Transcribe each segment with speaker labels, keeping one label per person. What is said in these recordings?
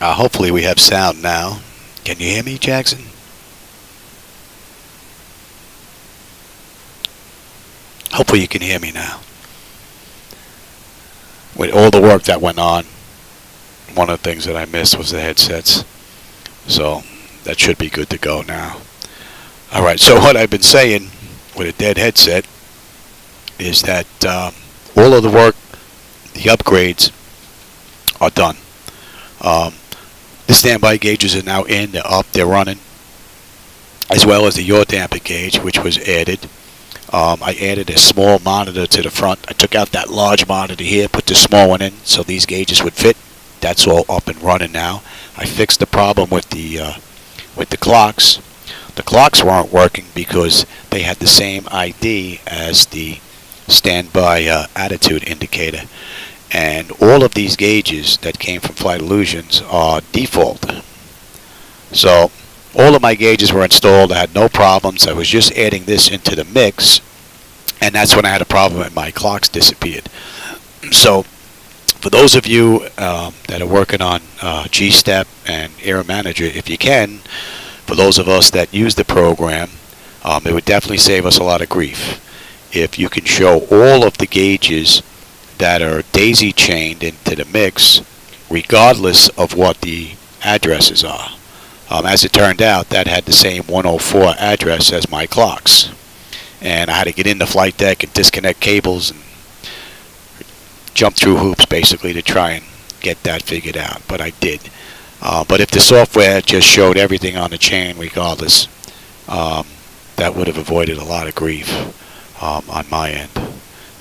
Speaker 1: Hopefully we have sound now. Can you hear me, Jackson? Hopefully you can hear me now. With all the work that went on, one of the things that I missed was the headsets. So that should be good to go now. Alright, so what I've been saying with a dead headset is that all of the work, the upgrades, are done. The standby gauges are now in, they're up, they're running, as well as the yaw damper gauge, which was added. I added a small monitor to the front. I took out that large monitor here, put the small one in so these gauges would fit. That's all up and running now. I fixed the problem with the clocks. The clocks weren't working because they had the same ID as the standby attitude indicator. And all of these gauges that came from Flight Solutions are default. So all of my gauges were installed. I had no problems. I was just adding this into the mix, and that's when I had a problem and my clocks disappeared. So for those of you that are working on G-Step and Air Manager, if you can, for those of us that use the program, it would definitely save us a lot of grief if you can show all of the gauges that are daisy chained into the mix, regardless of what the addresses are. As it turned out, that had the same 104 address as my clocks, and I had to get into Flightdeck and disconnect cables and jump through hoops basically to try and get that figured out, but I did. But if the software just showed everything on the chain regardless, that would have avoided a lot of grief on my end,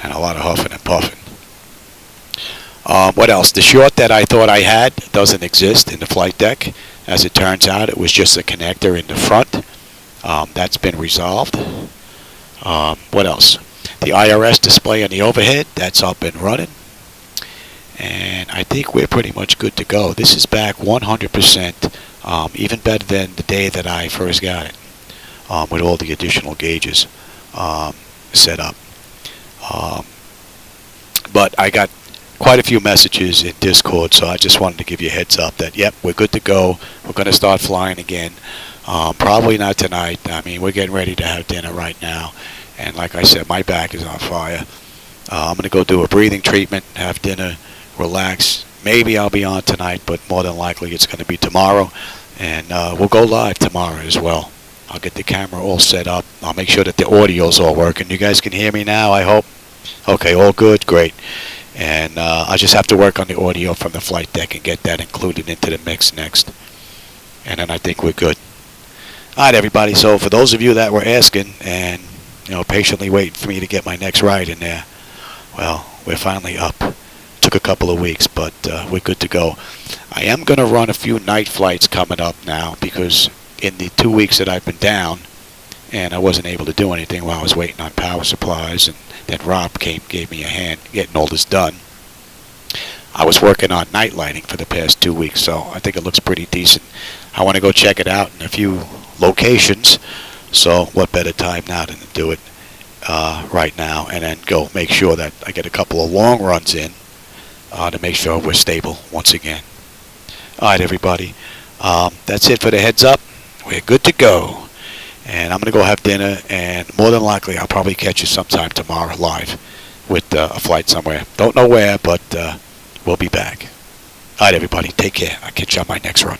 Speaker 1: and a lot of huffing and puffing. What else? The short that I thought I had doesn't exist in the Flightdeck. As it turns out, it was just a connector in the front. That's been resolved. What else? The IRS display on the overhead, that's up and running. And I think we're pretty much good to go. This is back 100%, even better than the day that I first got it, with all the additional gauges set up. But I got quite a few messages in Discord, so I just wanted to give you a heads up that, yep, we're good to go. We're going to start flying again. Probably not tonight. I mean, we're getting ready to have dinner right now. And like I said, my back is on fire. I'm going to go do a breathing treatment, have dinner, relax. Maybe I'll be on tonight, but more than likely it's going to be tomorrow. And we'll go live tomorrow as well. I'll get the camera all set up. I'll make sure that the audio's all working. You guys can hear me now, I hope? Okay, all good? Great. And I just have to work on the audio from the Flightdeck and get that included into the mix next. And then I think we're good. Alright, everybody, so for those of you that were asking and patiently waiting for me to get my next ride in there, well, we're finally up. Took a couple of weeks, but we're good to go. I am going to run a few night flights coming up now, because in the 2 weeks that I've been down and I wasn't able to do anything while I was waiting on power supplies, and then Rob gave me a hand getting all this done. I was working on night lighting for the past 2 weeks, so I think it looks pretty decent. I want to go check it out in a few locations, so what better time now than to do it right now, and then go make sure that I get a couple of long runs in to make sure we're stable once again. Alright, everybody, that's it for the heads up. We're good to go. And I'm going to go have dinner, and more than likely I'll probably catch you sometime tomorrow live with a flight somewhere. Don't know where, but we'll be back. Alright, everybody, take care. I'll catch you on my next run.